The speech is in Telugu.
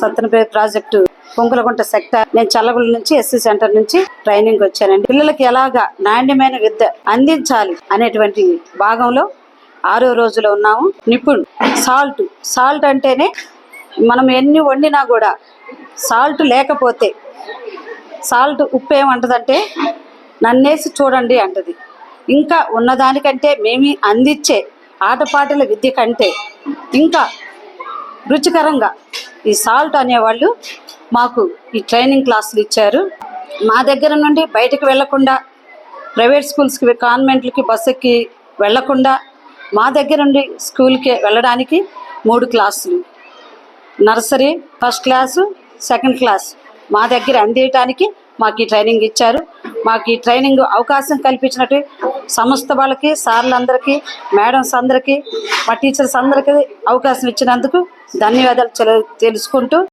Sattenapalli project పొంగులగుంట sector. నేను చల్లగుల నుంచి ఎస్సీ సెంటర్ నుంచి ట్రైనింగ్ వచ్చానండి. పిల్లలకి ఎలాగా నాణ్యమైన విద్య అందించాలి అనేటువంటి భాగంలో 6వ రోజులో ఉన్నాము. నిపుణ్ సాల్ట్ అంటేనే మనం ఎన్ని వండినా కూడా సాల్ట్ లేకపోతే, సాల్ట్ ఉప్పు ఏమంటదంటే నన్నేసి చూడండి అంటది. ఇంకా ఉన్నదానికంటే మేము అందించే ఆటపాటల విద్య కంటే ఇంకా రుచికరంగా ఈ సాల్ట్ అనేవాళ్ళు మాకు ఈ ట్రైనింగ్ క్లాసులు ఇచ్చారు. మా దగ్గర నుండి బయటకు వెళ్లకుండా, ప్రైవేట్ స్కూల్స్కి కాన్వెంట్లకి బస్సుకి వెళ్లకుండా మా దగ్గర నుండి స్కూల్కి వెళ్ళడానికి 3 క్లాసులు, nursery, first class, second class మా దగ్గర అందించడానికి మాకు ఈ ట్రైనింగ్ ఇచ్చారు. మాకు ఈ ట్రైనింగ్ అవకాశం కల్పించినట్టు సంస్థ వాళ్ళకి, సార్లందరికీ, మేడమ్స్ అందరికీ, మా టీచర్స్ అందరికీ అవకాశం ఇచ్చినందుకు ధన్యవాదాలు తెలుసుకుంటూ